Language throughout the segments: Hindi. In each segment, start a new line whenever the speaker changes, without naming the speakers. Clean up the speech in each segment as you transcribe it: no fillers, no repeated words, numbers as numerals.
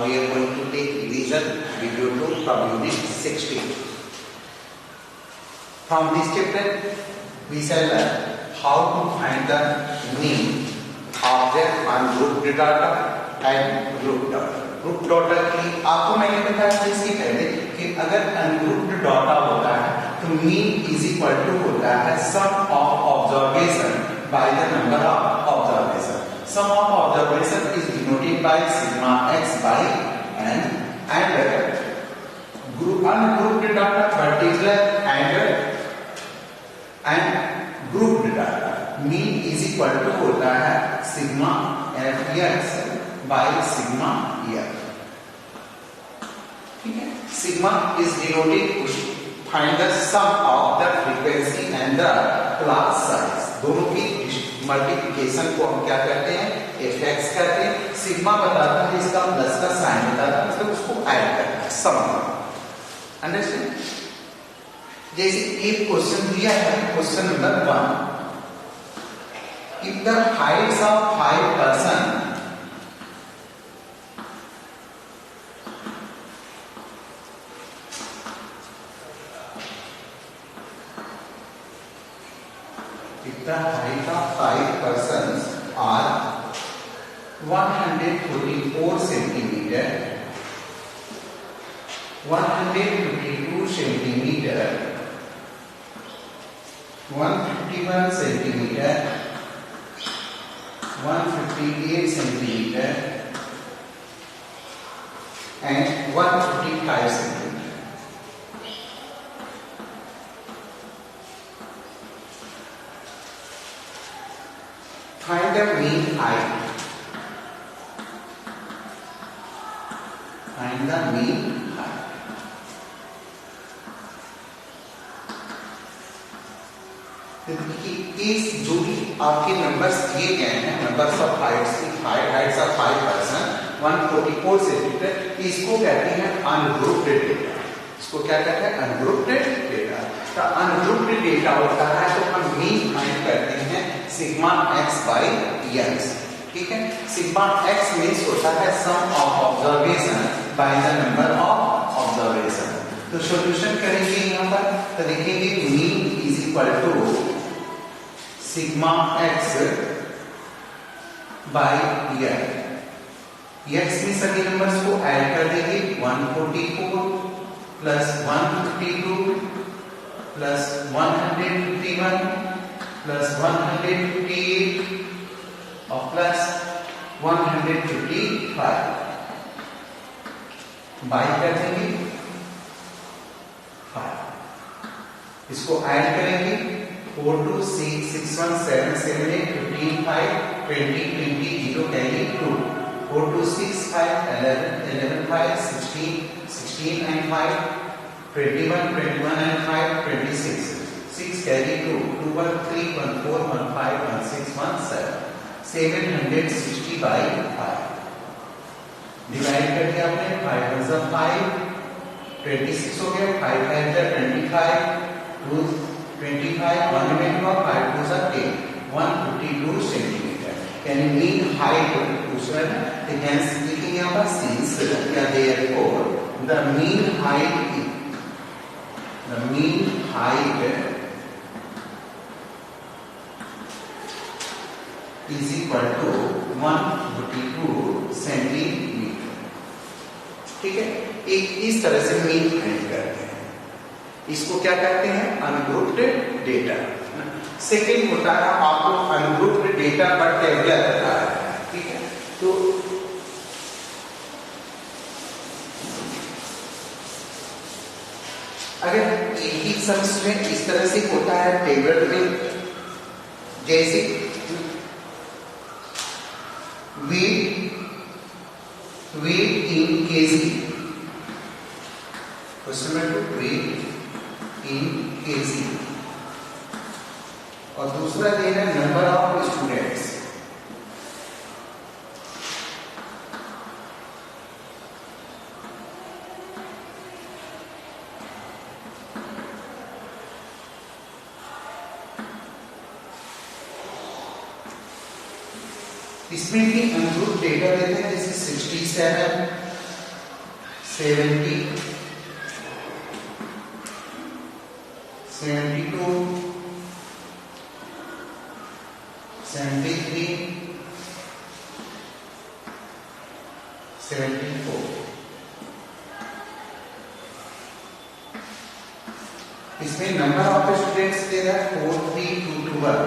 we are going to take revision video 2 from unit 16. From this chapter, we shall learn how to find the mean object on group data and group data. Group data की आपको मैंने बताया था इसके पहले कि अगर अनग्रुप्ड डाटा होता है तो मीन इज इक्वल टू होता है sum of observation by the number of observation. Sum of observation is denoted by sigma X by N and group ungrouped data particular and grouped data mean is equal to होता है sigma F X by sigma year. ठीक है. Sigma is denoted to find the sum of the frequency and the class size. दोनों की मल्टीप्लिकेशन को हम क्या कहते हैं, एफएक्स कहते हैं. सिग्मा बताता है इसका प्लस का साइन बताता है, मतलब उसको ऐड करना है, सम. अंडरस्टैंड. जैसे एक क्वेश्चन दिया है, question number 1. If the Heights of 5 person the height of 5 persons are 144 centimeter, 152 centimeter, 151 centimeter, 158 centimeter, and 155 centimeter. Find the mean height. Find the mean height. इस जो भी आपके नंबर्स दिए गए हैं, नंबर्स ऑफ हाइट्स की हाइट्स ऑफ 5 पर्सन 144 सेंटीमीटर, इसको कहते हैं अनग्रुप्ड डेटा. इसको क्या कहते हैं, अनग्रुप्ड डेटा. तो अनग्रुप्ड डेटा होता है तो हम मीन फाइंड करते हैं सिग्मा एक्स बाय एक्स. ठीक है. सिग्मा एक्स मीन्स होता है sum of observation by the number of observation. तो सॉल्यूशन करेंगे यहां पर, तो देखेंगे mean is equal to sigma X by X में सभी नंबर्स को ऐड कर देंगे. 144 प्लस 152 प्लस 151 प्लस 158 और प्लस 155 बाई कर देंगे 5. इसको ऐड करेंगे 4 2 6 6 1 7 7 8 15 5 20 20 0 carry 2 4 2 6 5 11 11 5 16 16 and 5 21 21 and 5 26 6 carry 2 2 1 3 1 4 1 5 1 6 1 7 760 by 5. Divide करके आपने 5 1 5 26 हो गया, 5 5 25 2 25 1 में हुआ 5 2 10 152 सेंटीमीटर. यानी मीन हाइट दूसरा है. तो हेंस लिखेंगे यहां पर सिंस या therefore the mean height is equal to 152 centimetre. ठीक है. एक इस तरह से मीन फाइंड करते हैं. इसको क्या कहते हैं, अनग्रुप्ड डेटा. सेकेंड होता है आपको अनग्रुप्ड डेटा पर टेबलर होता है. ठीक है. तो अगर एक ही सम्स में इस तरह से होता है टेबल में, जैसे weight in kg, question number 2 weight in kg, और दूसरा देना नंबर ऑफ स्टूडेंट्स. इसमें भी अनुरूप डेटा देते हैं, जैसे 67 70, 72, 73, 74। इसमें नंबर ऑफ स्टूडेंट्स दे रहा है 43221।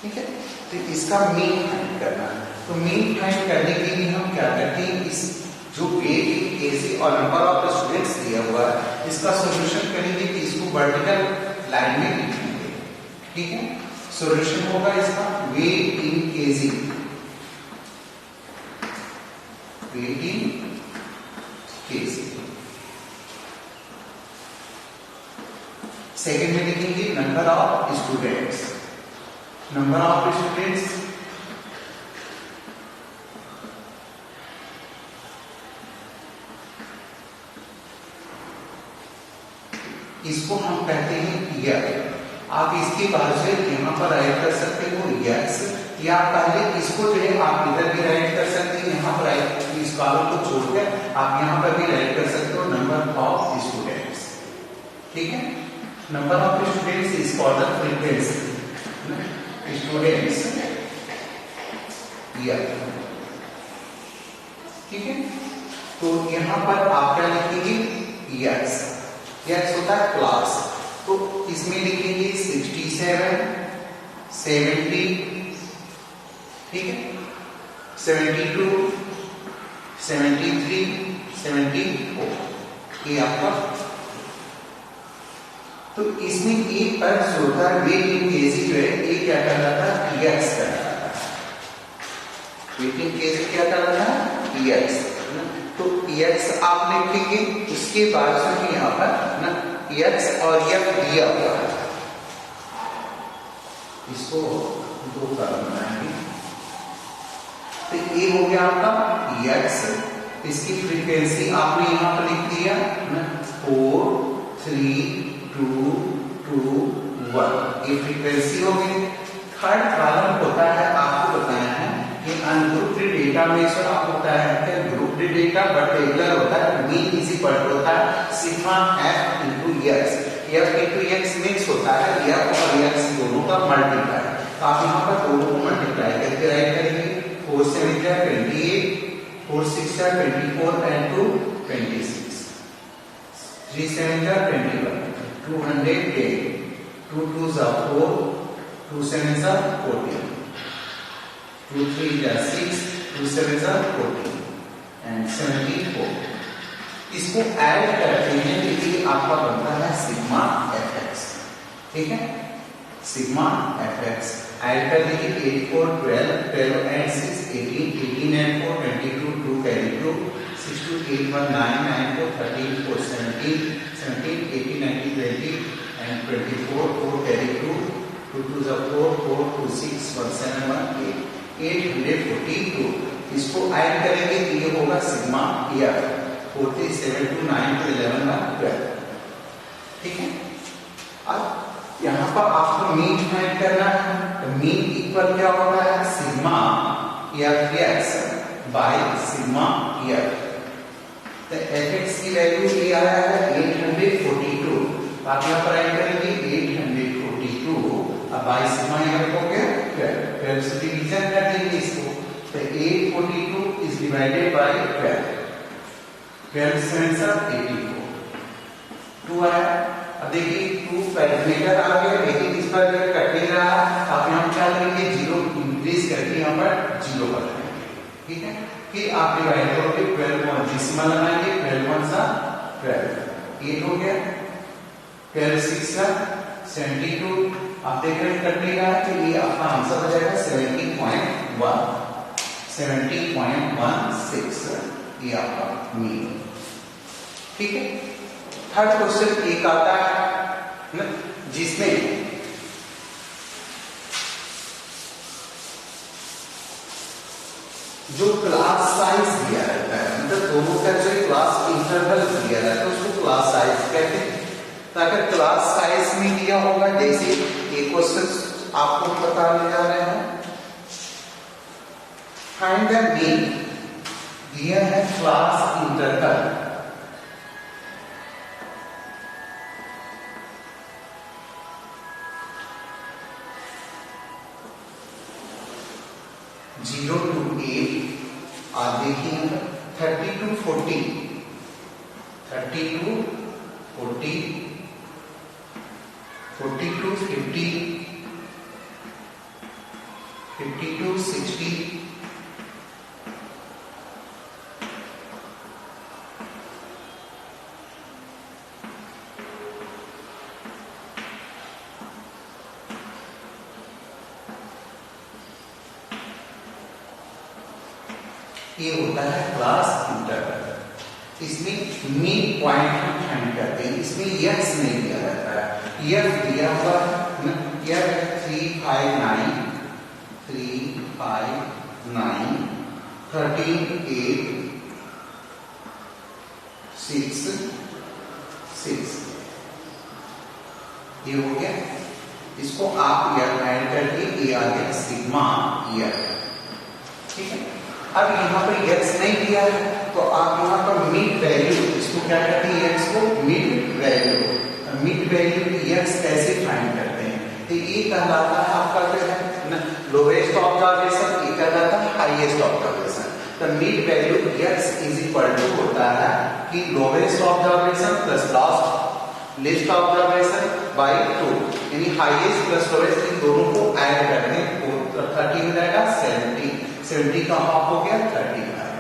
ठीक है, तो इसका मीन फाइंड करना है। तो मीन फाइंड करने के लिए हम क्या करते हैं, इस जो वेट केसी और नंबर ऑफ स्टूडेंट्स दिया हुआ है इसका सॉल्यूशन करेंगे कि इसको वर्टिकल लाइन में लिखेंगे। ठीक है, सॉल्यूशन होगा इसका वेट इन केजी, वेट इन केजी। सेकेंड में लिखेंगे number of students, number of students इसको हम कहते हैं ईयर। आप इसके बाद से यहाँ पर राइट कर सकते हो ईयर्स, या पहले इसको जो है आप इधर भी राइट कर सकते हैं, यहाँ पर राइट इस कॉलम को छोड़कर आप यहाँ पर भी राइट कर सकते हो नंबर ऑफ स्टूडेंट्स। ठीक है, number of students is called the frequency students year. ठीक है, तो यहाँ पर आप क्या लिखेंगे ईयर्स, ईयर्स होता है क्लास, तो इसमें लिखेंगे 67, 70, ठीक है, 72, 73, 74, ये आपका। तो इसमें एक अर्थ होता है वेट इन केजी जो है ये क्या कर रहा था ईयर्स कर रहा था, वेट इन केजी क्या कर रहा था ईयर्स। तो ईयर्स आप लिखेंगे, उसके बाद जो यहाँ पर ना ईयर्स और यह दिया हुआ है, इसको दो कॉलम बनाएंगे। तो ये हो गया आपका ईयर्स, इसकी फ्रीक्वेंसी आपने यहाँ पर लिख दिया ना 4, 3, 2, 2, 1, ये फ्रीक्वेंसी हो गई। थर्ड कॉलम होता है, आपको बताया है कि अनग्रुप्ड डेटा में से आपको बताया है कि ग्रुप्ड डेटा बट टेबुलर होता है, मीन इज इक्वल टू होता है sigma F into x. F into x means होता है एफ और एक्स दोनों का मल्टीप्लाई। तो आप यहाँ पर दोनों को मल्टीप्लाई करके राइट करेंगे, 4 7 28, 4 6 24 and 2 26, 3 7 21, 210, 2 2 4, 2 7 14, 2 3 6, 2 7 14 and 74। इसको ऐड करते हैं, देखिए आपका बनता है सिग्मा एफ एक्स। ठीक है, सिग्मा एफ एक्स ऐड कर दीजिए 8 4 12, 12 and 6 18, 18 and 4 22, 2 carry 2, 6 2 8 1 9, 9 4 13, 4 17, 17 18 19 20 and 24, 4 carry 2, 2 2 4 4 2 6 1 7 1 8, 842। इसको ऐड करेंगे तो ये होगा सिग्मा ईयर 47 to 9 to 11 1 12। ठीक है, अब यहाँ पर आपको मीन फाइंड करना है, तो मीन इक्वल क्या होता है sigma F X by sigma year. तो एफ एक्स की वैल्यू ये आया है 842, आप यहाँ पर ऐड करेंगे 842 अब बाय सिग्मा ईयर हो गया 12 से डिवीजन कर देंगे इसको, तो 842 इज डिवाइडेड बाय 12, 12 7 84, 2 आया। अब देखिए 2 कैलकुलेटर आ गया, लेकिन इस पर अगर कटे रहा आप यहाँ क्या करेंगे 0 इंक्रीज करके यहाँ पर 0 कर देंगे। ठीक है, फिर आप डिवाइड करोगे 12 डेसिमल लगाएंगे, 12 1 12, 8 हो गया, 12 6 72। आप देख रहे हैं कटेगा तो ये आपका आंसर हो जाएगा 70.16, ये आपका मीन। ठीक है, थर्ड क्वेश्चन एक आता है ना जिसमें जो क्लास साइज दिया रहता है, मतलब दोनों का जो क्लास इंटरवल दिया रहता है उसको क्लास साइज कहते हैं। तो अगर क्लास साइज में दिया होगा, जैसे ये क्वेश्चन आपको बताने जा रहे हैं, फाइंड द मीन, दिया है क्लास इंटरवल, जीरो टू 8, आप देखिए 30 to 40, 30 to 40, 40 to 50, 50 to 60, ये होता है क्लास इंटरवल। इसमें मीन पॉइंट हम फाइंड करते हैं, इसमें यक्स नहीं दिया जाता है, यफ दिया हुआ यफ 3, 5, 9, 3, 5, 9, 13, 8, 6, 6, ये हो गया। इसको आप यह ऐड करके ये आ गया सिग्मा यफ, ठीक है। अब यहाँ पर x नहीं दिया है तो आप यहाँ पर मिड वैल्यू, इसको क्या कहते हैं, x को mid value, mid value x कैसे फाइंड करते हैं, तो ये कहलाता है आपका जो है ना लोवेस्ट ऑब्जर्वेशन, ये कहलाता है हाईएस्ट ऑब्जर्वेशन। तो mid value x is equal to होता है कि lowest observation plus last list observation by 2, यानी हाईएस्ट प्लस लोवेस्ट इन दोनों को ऐड करते हैं तो 30 हो जाएगा 70, 70 का हाफ हो गया 35,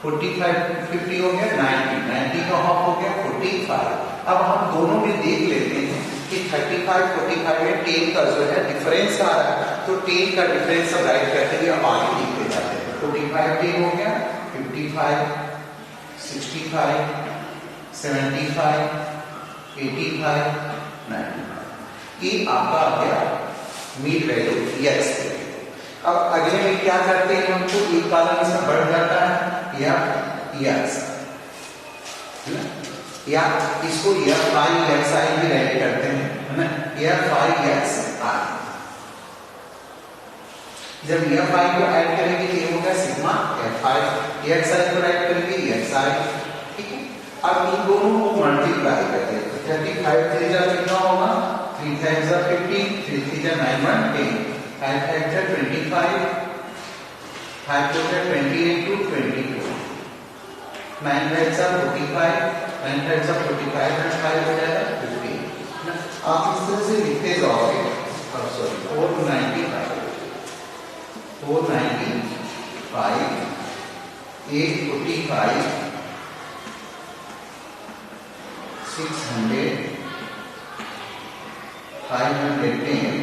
45, 50 हो गया 90, 90 का हाफ हो गया 45। अब हम दोनों में देख लेते हैं कि 35, 45 में 10 का जो है डिफरेंस आ रहा है, तो 10 का डिफरेंस सब राइट करते हुए अब आगे लिखते जाते हैं। 45 10 हो गया 55, 65, 75, 85, 95, ये आपका आ गया मिड वैल्यू यस। अब अगले में क्या करते हैं, हमको एक कॉलम इसमें बढ़ जाता है यस, या इसको F5XI भी राइट करते हैं, है ना, F5XI। जब F5 को ऐड करेंगे तो ये होगा सिग्मा F5, XI को राइट करेंगे XI, ठीक है। अब इन दोनों को मल्टीप्लाई करते हैं, 35 3 जा कितना होगा, 3 times 50, 3 3 जा 9 1 10, 5 factor 25, 5 factor 20 into 22, 9 factor 45, 9 factor 45 and 5 हो जाएगा 50। आप इस तरह से लिखते जाओगे, सॉरी 495, 495, 845, 600, 510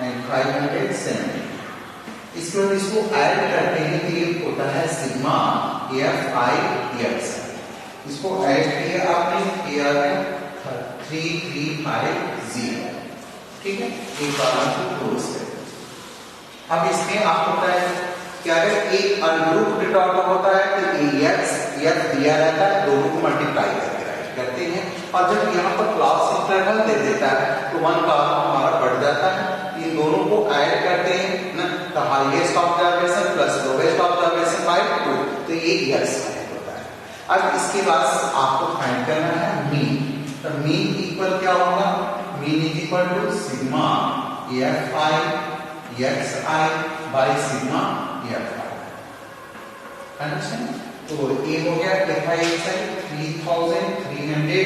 and 570। इसके बाद इसको ऐड करते हैं तो ये होता है सिग्मा F5XI। इसको ऐड किया आपने, किया है 3350, ठीक है। एक बार आपको क्लोज करें। अब इसमें आपको पता है कि अगर एक अनग्रुप्ड टर्म होता है तो F दिया रहता है, दोनों को मल्टीप्लाई करके राइट करते हैं, और जब यहाँ पर क्लास इंटरवल दे देता है तो वन कॉलम हमारा बढ़ जाता है, इन दोनों को ऐड करते हैं ना, तो highest observation plus lowest observation by 2, तो ये यस होता है। अब इसके बाद आपको फाइंड करना है मीन, तो मीन इक्वल क्या होगा, mean is equal to sigma F5XI by sigma F5, understand. तो ये हो गया F5XI 3350,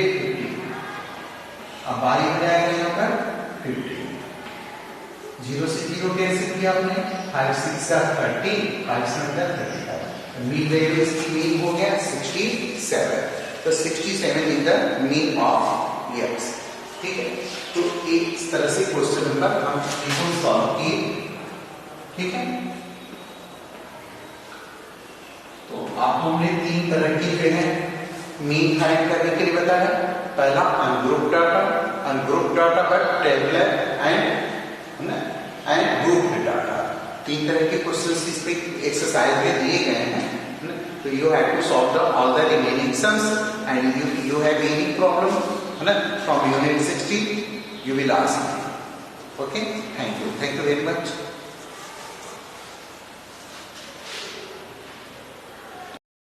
अब बाई हो जाएगा यहाँ पर 50, 0 से 0 कैंसिल किया आपने, 5 6 30, 5 7 35, मीन वैल्यू इसकी मीन हो गया 67, तो 67 is the mean of x, ठीक है। तो इस तरह से क्वेश्चन नंबर हम इसको सॉल्व किए, ठीक है। तो आपको हमने 3 तरह की जो है मीन फाइंड करने के लिए बताया। पहला ungrouped data but tabular and grouped data, 3 तरह के क्वेश्चंस इस पे एक्सरसाइज में दिए गए हैं, तो you have to solve all the remaining sums and you have any problem, है ना, from unit 60 you will ask me. Okay, thank you very much.